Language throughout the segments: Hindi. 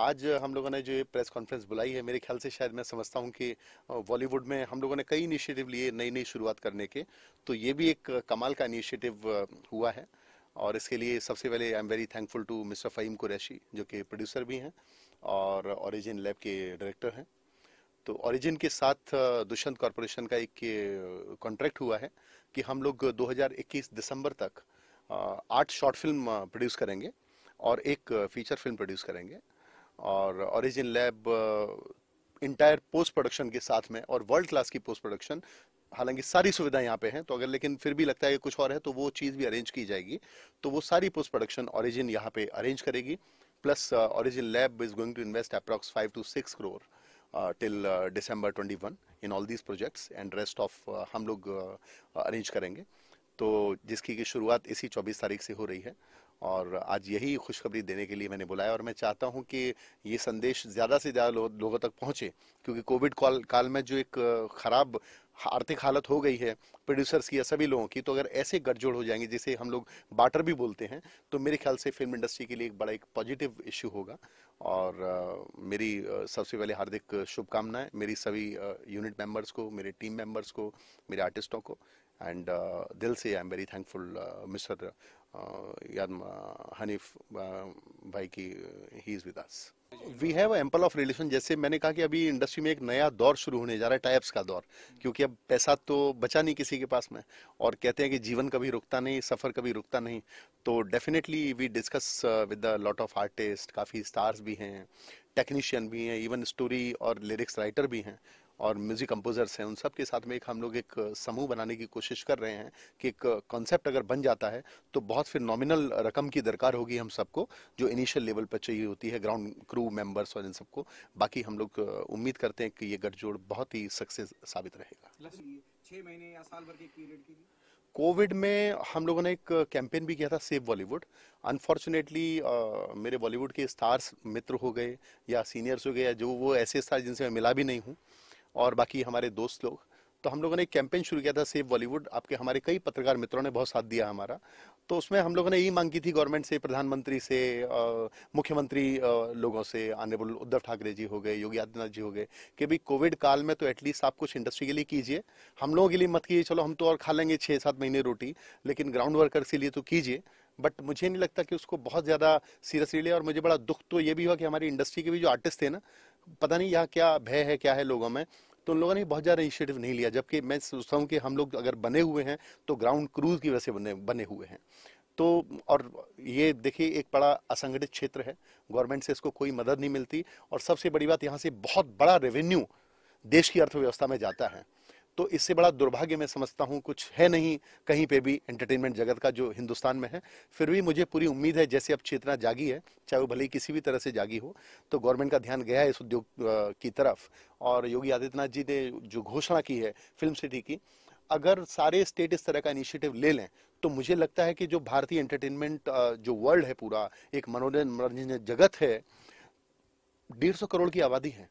आज हम लोगों ने जो ये प्रेस कॉन्फ्रेंस बुलाई है, मेरे ख्याल से शायद मैं समझता हूँ कि बॉलीवुड में हम लोगों ने कई इनिशिएटिव लिए नई नई शुरुआत करने के, तो ये भी एक कमाल का इनिशिएटिव हुआ है। और इसके लिए सबसे पहले I am very thankful to mister Fahim Qureshi, जो कि प्रोड्यूसर भी हैं और ओरिजिन लैब के डायरेक्टर हैं। तो ओरिजिन के साथ दुष्यंत कॉरपोरेशन का एक कॉन्ट्रैक्ट हुआ है कि हम लोग 2021 दिसंबर तक 8 शॉर्ट फिल्म प्रोड्यूस करेंगे और एक फीचर फिल्म प्रोड्यूस करेंगे। और origin lab entire post production के साथ में और वर्ल्ड क्लास की पोस्ट प्रोडक्शन, हालांकि सारी सुविधा यहाँ पे हैं, तो अगर लेकिन फिर भी लगता है कि कुछ और है तो वो चीज़ भी अरेंज की जाएगी। तो वो सारी पोस्ट प्रोडक्शन ओरिजिन यहाँ पे अरेंज करेगी। Plus origin lab is going to invest approx 5 to 6 crore till December 21 in all these projects and rest of हम लोग अरेंज करेंगे। तो जिसकी की शुरुआत इसी 24 तारीख से हो रही है और आज यही खुशखबरी देने के लिए मैंने बुलाया। और मैं चाहता हूं कि ये संदेश ज़्यादा से ज़्यादा लोगों तक पहुंचे, क्योंकि कोविड काल में जो एक ख़राब आर्थिक हालत हो गई है प्रोड्यूसर्स की या सभी लोगों की, तो अगर ऐसे गठजोड़ हो जाएंगे जिसे हम लोग बार्टर भी बोलते हैं, तो मेरे ख्याल से फिल्म इंडस्ट्री के लिए एक बड़ा एक पॉजिटिव इश्यू होगा। और मेरी सबसे पहले हार्दिक शुभकामनाएं मेरी सभी यूनिट मेंबर्स को, मेरे टीम मेंबर्स को, मेरे आर्टिस्टों को। एंड दिल से I am very thankful mister Hanif भाई की he is with us. We have ample of relation. जैसे मैंने कहा कि अभी इंडस्ट्री में एक नया दौर शुरू होने जा रहा है, टाइप्स का दौर, क्योंकि अब पैसा तो बचा नहीं किसी के पास में, और कहते हैं कि जीवन कभी रुकता नहीं, सफ़र कभी रुकता नहीं। तो definitely we discuss with the lot of artist, काफ़ी स्टार्स भी हैं, टेक्नीशियन भी हैं, इवन स्टोरी और लिरिक्स राइटर भी हैं और म्यूजिक कंपोजर्स हैं। उन सब के साथ में एक हम लोग एक समूह बनाने की कोशिश कर रहे हैं कि एक कॉन्सेप्ट अगर बन जाता है तो बहुत फिर नॉमिनल रकम की दरकार होगी हम सबको, जो इनिशियल लेवल पर चाहिए होती है, ग्राउंड क्रू मेंबर्स और इन सबको। बाकी हम लोग उम्मीद करते हैं कि ये गठजोड़ बहुत ही सक्सेस साबित रहेगा। 6 महीने या साल भर के पीरियड के लिए कोविड में हम लोगों ने एक कैंपेन भी किया था, सेव बॉलीवुड। अनफॉर्चुनेटली मेरे बॉलीवुड के स्टार्स मित्र हो गए या सीनियर्स हो गए, या जो वो ऐसे स्टार जिनसे मैं मिला भी नहीं हूँ, और बाकी हमारे दोस्त लोग। तो हम लोगों ने एक कैंपेन शुरू किया था, सेव बॉलीवुड। आपके हमारे कई पत्रकार मित्रों ने बहुत साथ दिया हमारा। तो उसमें हम लोगों ने यही मांग की थी गवर्नमेंट से, प्रधानमंत्री से, मुख्यमंत्री लोगों से, ऑनरेबल उद्धव ठाकरे जी हो गए, योगी आदित्यनाथ जी हो गए, कि भाई कोविड काल में तो एटलीस्ट आप कुछ इंडस्ट्री के लिए कीजिए। हम लोगों के लिए मत कीजिए, चलो हम तो और खा लेंगे 6-7 महीने रोटी, लेकिन ग्राउंड वर्कर्स के लिए तो कीजिए। बट मुझे नहीं लगता कि उसको बहुत ज़्यादा सीरियसली लिया। और मुझे बड़ा दुख तो ये भी हुआ कि हमारी इंडस्ट्री के भी जो आर्टिस्ट थे ना, पता नहीं यहाँ क्या भय है, क्या है लोगों में, तो उन लोगों ने बहुत ज़्यादा इनिशिएटिव नहीं लिया। जबकि मैं सोचता हूँ कि हम लोग अगर बने हुए हैं तो ग्राउंड क्रूज की वजह से बने हुए हैं। तो और ये देखिए एक बड़ा असंगठित क्षेत्र है, गवर्नमेंट से इसको कोई मदद नहीं मिलती, और सबसे बड़ी बात यहाँ से बहुत बड़ा रेवेन्यू देश की अर्थव्यवस्था में जाता है। तो इससे बड़ा दुर्भाग्य मैं समझता हूँ कुछ है नहीं कहीं पे भी एंटरटेनमेंट जगत का जो हिंदुस्तान में है। फिर भी मुझे पूरी उम्मीद है, जैसे अब चेतना जागी है, चाहे वो भले ही किसी भी तरह से जागी हो, तो गवर्नमेंट का ध्यान गया है इस उद्योग की तरफ। और योगी आदित्यनाथ जी ने जो घोषणा की है फिल्म सिटी की, अगर सारे स्टेट इस तरह का इनिशिएटिव ले लें, तो मुझे लगता है कि जो भारतीय एंटरटेनमेंट जो वर्ल्ड है, पूरा एक मनोरंजन जगत है, 150 करोड़ की आबादी है,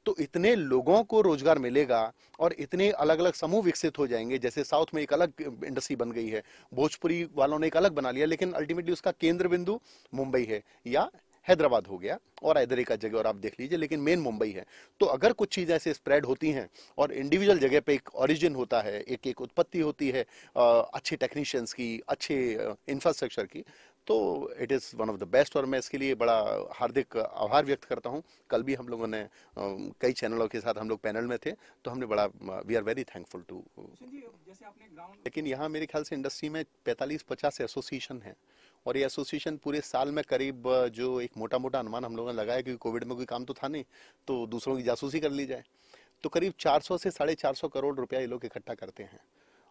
तो इतने लोगों को रोजगार मिलेगा और इतने अलग अलग समूह विकसित हो जाएंगे। जैसे साउथ में एक अलग इंडस्ट्री बन गई है, भोजपुरी वालों ने एक अलग बना लिया, लेकिन अल्टीमेटली उसका केंद्र बिंदु मुंबई है या हैदराबाद हो गया, और इधर एक जगह और आप देख लीजिए, लेकिन मेन मुंबई है। तो अगर कुछ चीज़ ऐसे स्प्रेड होती हैं और इंडिविजुअल जगह पे एक ओरिजिन होता है, एक एक उत्पत्ति होती है अच्छे टेक्नीशियंस की, अच्छे इंफ्रास्ट्रक्चर की, तो it is one of the best. और मैं इसके लिए बड़ा हार्दिक आभार व्यक्त करता हूँ। कल भी हम लोगों ने कई चैनलों के साथ हम लोग पैनल में थे, तो हमने बड़ा we are very thankful to. जैसे आपने ग्राउंड लेकिन यहाँ मेरे ख्याल से इंडस्ट्री में 45-50 एसोसिएशन हैं, और ये एसोसिएशन पूरे साल में करीब जो एक मोटा मोटा अनुमान हम लोगों ने लगाया, क्योंकि कोविड में कोई काम तो था नहीं, तो दूसरों की जासूसी कर ली जाए, तो करीब 400 से 450 करोड़ रुपया ये लोग इकट्ठा करते हैं।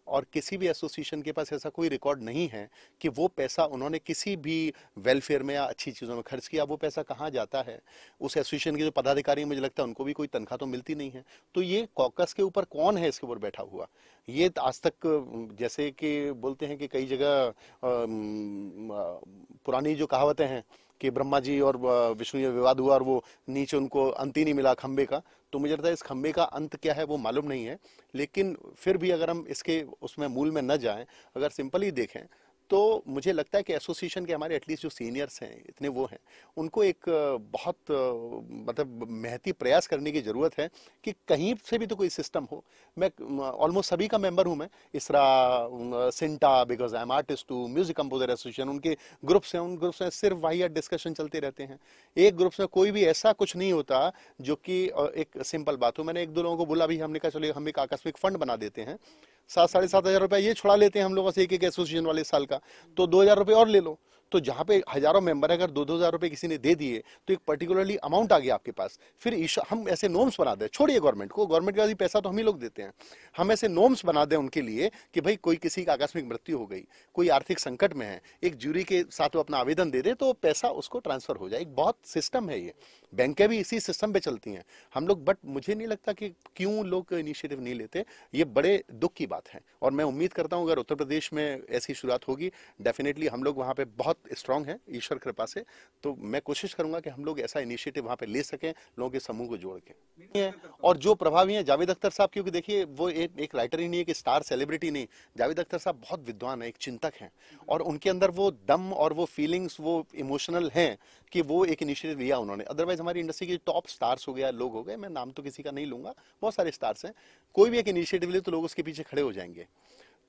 और किसी भी एसोसिएशन के पास ऐसा कोई रिकॉर्ड नहीं है कि वो पैसा उन्होंने किसी भी वेलफेयर में या अच्छी चीज़ों में खर्च किया। वो पैसा कहाँ जाता है, उस एसोसिएशन के जो पदाधिकारी हैं, मुझे लगता है उनको भी कोई तनख्वाह तो मिलती नहीं है। तो ये कॉकस के ऊपर कौन है इसके ऊपर बैठा हुआ, ये आज तक, जैसे कि बोलते हैं कि कई जगह पुरानी जो कहावतें हैं कि ब्रह्मा जी और विष्णु जी विवाद हुआ और वो नीचे उनको अंत ही नहीं मिला खंबे का, तो मुझे लगता है इस खंबे का अंत क्या है वो मालूम नहीं है। लेकिन फिर भी अगर हम इसके उसमें मूल में न जाएं, अगर सिंपल ही देखें, तो मुझे लगता है कि एसोसिएशन के हमारे एटलीस्ट जो सीनियर्स हैं, इतने वो हैं, उनको एक बहुत मतलब महती प्रयास करने की ज़रूरत है कि कहीं से भी तो कोई सिस्टम हो। मैं ऑलमोस्ट सभी का मेंबर हूँ, मैं ISRA, CINTAA, because I am artist too, music composer association, उनके ग्रुप्स हैं, उन ग्रुप्स में सिर्फ वाहियात डिस्कशन चलते रहते हैं। एक ग्रुप्स में कोई भी ऐसा कुछ नहीं होता जो कि एक सिंपल बात हो। मैंने एक दो लोगों को बोला भी, हमने कहा चलो हम एक आकस्मिक फंड बना देते हैं, 7-7,500 रुपया ये छुड़ा लेते हैं हम लोगों से एक एक एसोसिएशन वाले साल का, तो 2,000 रुपये और ले लो। तो जहां पे हजारों मेंबर है, अगर 2-2 हजार रुपए किसी ने दे दिए तो एक पर्टिकुलरली अमाउंट आ गया आपके पास। फिर हम ऐसे नॉर्म्स बना दें, छोड़िए गवर्नमेंट को, गवर्नमेंट का भी पैसा तो हम ही लोग देते हैं, हम ऐसे नॉर्म्स बना दें उनके लिए कि भाई कोई किसी का आकस्मिक मृत्यु हो गई, कोई आर्थिक संकट में है, एक ज्यूरी के साथ वो अपना आवेदन दे दे तो पैसा उसको ट्रांसफर हो जाए। एक बहुत सिस्टम है ये, बैंकें भी इसी सिस्टम पे चलती हैं हम लोग। बट मुझे नहीं लगता कि क्यों लोग इनिशिएटिव नहीं लेते, ये बड़े दुख की बात है। और मैं उम्मीद करता हूं अगर उत्तर प्रदेश में ऐसी शुरुआत होगी, डेफिनेटली हम लोग वहां पे बहुत स्ट्रांग हैं ईश्वर कृपा से, तो मैं कोशिश करूंगा कि हम लोग ऐसा इनिशिएटिव वहां पे ले सकें, लोगों के समूह को जोड़ के। और जो प्रभावी हैं जावेद अख्तर साहब, क्योंकि देखिए वो एक राइटर ही नहीं है कि स्टार सेलिब्रिटी नहीं, जावेद अख्तर साहब बहुत विद्वान है, एक चिंतक हैं, और उनके अंदर वो दम और वो फीलिंग्स, वो इमोशनल हैं कि वो एक इनिशिएटिव लिया उन्होंने। अदरवाइज हमारी इंडस्ट्री के टॉप स्टार्स हो गया, लोग हो गए, मैं नाम तो किसी का नहीं लूंगा, बहुत सारे स्टार्स हैं, कोई भी एक इनिशिएटिव ले तो लोग उसके पीछे खड़े हो जाएंगे।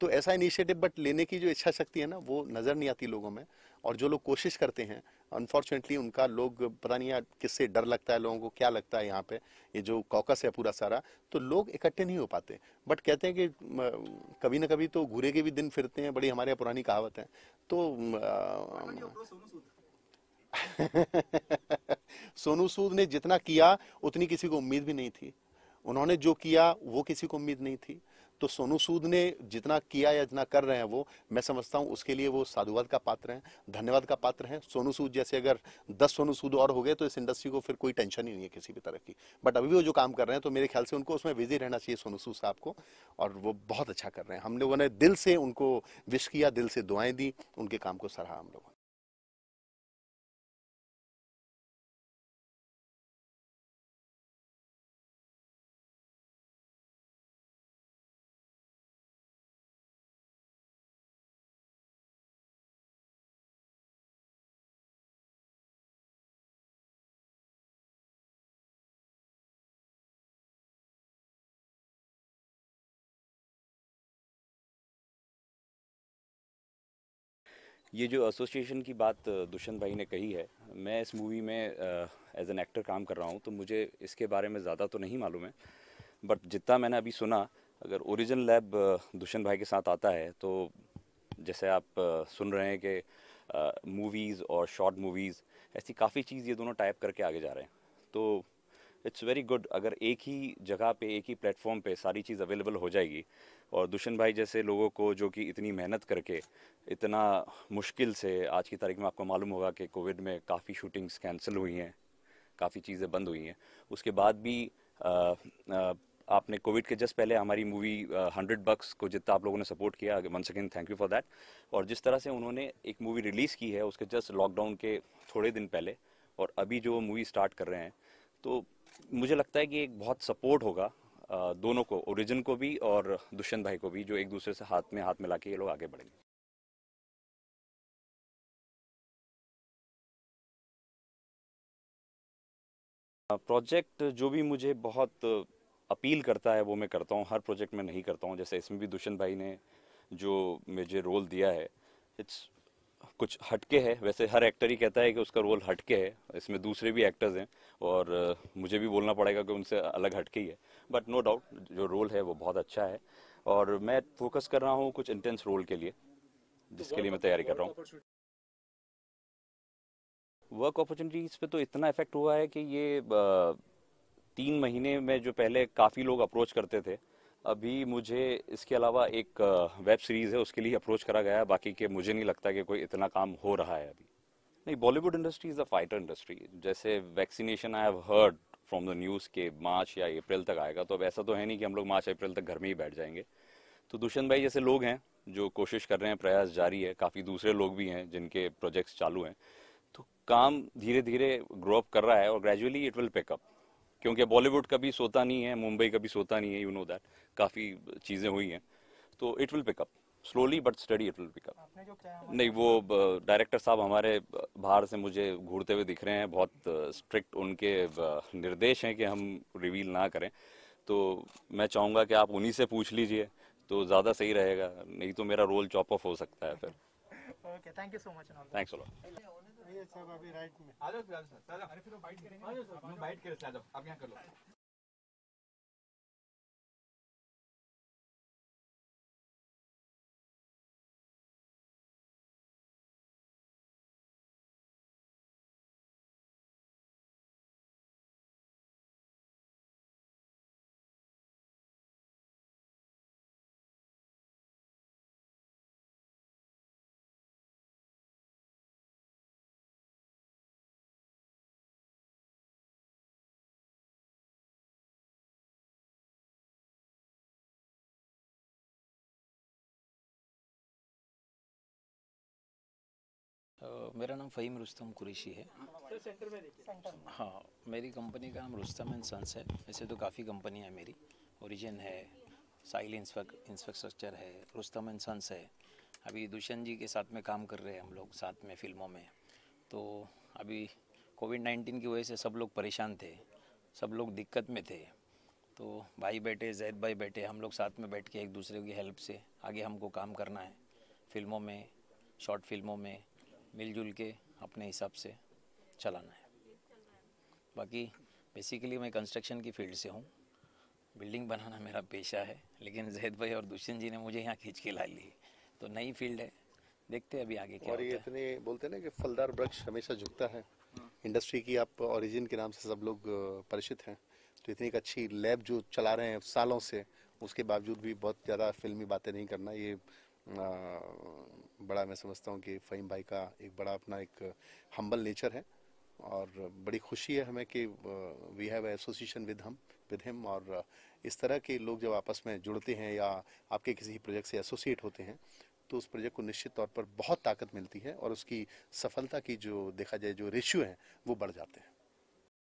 तो ऐसा इनिशिएटिव बट लेने की जो इच्छा शक्ति है ना, वो नजर नहीं आती लोगों में। और जो लोग कोशिश करते हैं, अनफॉर्चुनेटली उनका लोग पता नहीं यार किससे डर लगता है, लोगों को क्या लगता है, यहाँ पे ये जो कॉकस है पूरा सारा, तो लोग इकट्ठे नहीं हो पाते। बट कहते हैं कि कभी ना कभी तो घूरे के भी दिन फिरते हैं, बड़ी हमारे यहाँ पुरानी कहावत है। तो सोनू सूद ने जितना किया उतनी किसी को उम्मीद भी नहीं थी, उन्होंने जो किया वो किसी को उम्मीद नहीं थी। तो सोनू सूद ने जितना किया या जितना कर रहे हैं वो, मैं समझता हूं उसके लिए वो साधुवाद का पात्र हैं, धन्यवाद का पात्र हैं। सोनू सूद जैसे अगर 10 सोनू सूद और हो गए तो इस इंडस्ट्री को फिर कोई टेंशन ही नहीं है किसी भी तरह की। बट अभी भी वो जो काम कर रहे हैं तो मेरे ख्याल से उनको उसमें बिजी रहना चाहिए सोनू सूद साहब को, और वो बहुत अच्छा कर रहे हैं। हम लोगों ने दिल से उनको विश किया, दिल से दुआएं दी, उनके काम को सराहा हम लोगों ने। ये जो एसोसिएशन की बात दुष्यंत भाई ने कही है, मैं इस मूवी में एज एन एक्टर काम कर रहा हूँ, तो मुझे इसके बारे में ज़्यादा तो नहीं मालूम है। बट जितना मैंने अभी सुना, अगर ओरिजिन लैब दुष्यंत भाई के साथ आता है तो जैसे आप सुन रहे हैं कि मूवीज़ और शॉर्ट मूवीज़, ऐसी काफ़ी चीज़ ये दोनों टाइप करके आगे जा रहे हैं। तो इट्स वेरी गुड अगर एक ही जगह पे, एक ही प्लेटफॉर्म पे सारी चीज़ अवेलेबल हो जाएगी। और दुष्यंत भाई जैसे लोगों को जो कि इतनी मेहनत करके, इतना मुश्किल से, आज की तारीख में आपको मालूम होगा कि कोविड में काफ़ी शूटिंग्स कैंसिल हुई हैं, काफ़ी चीज़ें बंद हुई हैं, उसके बाद भी आपने कोविड के जस्ट पहले हमारी मूवी 100 बक्स को जितना आप लोगों ने सपोर्ट किया, once again thank you for that. और जिस तरह से उन्होंने एक मूवी रिलीज़ की है उसके जस्ट लॉकडाउन के थोड़े दिन पहले, और अभी जो मूवी स्टार्ट कर रहे हैं, तो मुझे लगता है कि एक बहुत सपोर्ट होगा दोनों को, ओरिजिन को भी और दुष्यंत भाई को भी, जो एक दूसरे से हाथ में हाथ मिला के ये लोग आगे बढ़ेंगे। प्रोजेक्ट जो भी मुझे बहुत अपील करता है वो मैं करता हूँ, हर प्रोजेक्ट में नहीं करता हूँ। जैसे इसमें भी दुष्यंत भाई ने जो मुझे रोल दिया है, इट्स कुछ हटके है। वैसे हर एक्टर ही कहता है कि उसका रोल हटके है, इसमें दूसरे भी एक्टर्स हैं और मुझे भी बोलना पड़ेगा कि उनसे अलग हटके ही है। बट नो डाउट जो रोल है वो बहुत अच्छा है, और मैं फोकस कर रहा हूँ कुछ इंटेंस रोल के लिए, जिसके लिए मैं तैयारी कर रहा हूँ। वर्क अपॉर्चुनिटीज़ पे तो इतना इफेक्ट हुआ है कि ये 3 महीने में जो पहले काफ़ी लोग अप्रोच करते थे, अभी मुझे इसके अलावा एक वेब सीरीज़ है उसके लिए अप्रोच करा गया है। बाकी के मुझे नहीं लगता कि कोई इतना काम हो रहा है अभी। नहीं, Bollywood industry is a fighter industry. जैसे vaccination I have heard from the news के मार्च या अप्रैल तक आएगा, तो अब ऐसा तो है नहीं कि हम लोग मार्च अप्रैल तक घर में ही बैठ जाएंगे। तो दुष्यंत भाई जैसे लोग हैं जो कोशिश कर रहे हैं, प्रयास जारी है, काफ़ी दूसरे लोग भी हैं जिनके प्रोजेक्ट्स चालू हैं। तो काम धीरे धीरे ग्रो अप कर रहा है और ग्रेजुअली इट विल पिकअप, क्योंकि बॉलीवुड कभी सोता नहीं है, मुंबई कभी सोता नहीं है, यू नो दैट, काफ़ी चीज़ें हुई हैं, तो it will pick up. Slowly but steady it will pick up. आपने जो क्या नहीं, वो डायरेक्टर साहब हमारे बाहर से मुझे घूरते हुए दिख रहे हैं, बहुत स्ट्रिक्ट उनके निर्देश हैं कि हम रिवील ना करें, तो मैं चाहूँगा कि आप उन्हीं से पूछ लीजिए तो ज़्यादा सही रहेगा, नहीं तो मेरा रोल चॉप ऑफ हो सकता है फिर। Okay, thank you so much. Thanks a lot. ये सब अभी राइट में आ जाओ सर, अरे फिर बाइट करेंगे। आ जाओ सर, बाइट करें, आ जाओ, आप यहाँ कर लो। मेरा नाम फ़हीम रुस्तम कुरैशी है। हाँ, मेरी कंपनी का नाम रुस्तम एंड सन्स है। वैसे तो काफ़ी कंपनियाँ हैं मेरी, ओरिजिन है, साइल इंफ्रास्ट्रक्चर है, रुस्तम एंड सन्स है। अभी दुष्यंत जी के साथ में काम कर रहे हैं हम लोग साथ में फिल्मों में। तो अभी कोविड-19 की वजह से सब लोग परेशान थे, सब लोग दिक्कत में थे। तो भाई बैठे, जैद भाई बैठे, हम लोग साथ में बैठ के एक दूसरे की हेल्प से आगे हमको काम करना है। फिल्मों में, शॉर्ट फिल्मों में मिलजुल के अपने हिसाब से चलाना है। बाकी बेसिकली मैं कंस्ट्रक्शन की फील्ड से हूँ, बिल्डिंग बनाना मेरा पेशा है, लेकिन जैद भाई और दुष्यंत जी ने मुझे यहाँ खींच के ला ली, तो नई फील्ड है, देखते हैं अभी आगे क्या और ये होता है। इतने बोलते हैं ना कि फलदार वृक्ष हमेशा झुकता है। इंडस्ट्री की आप ओरिजिन के नाम से सब लोग परिचित हैं, तो इतनी एक अच्छी लैब जो चला रहे हैं सालों से, उसके बावजूद भी बहुत ज़्यादा फिल्मी बातें नहीं करना, ये बड़ा मैं समझता हूँ कि फ़हीम भाई का एक बड़ा अपना एक हम्बल नेचर है। और बड़ी खुशी है हमें कि we have association with him. और इस तरह के लोग जब आपस में जुड़ते हैं या आपके किसी प्रोजेक्ट से एसोसिएट होते हैं, तो उस प्रोजेक्ट को निश्चित तौर पर बहुत ताकत मिलती है और उसकी सफलता की जो देखा जाए जो रेशियो है वो बढ़ जाते हैं।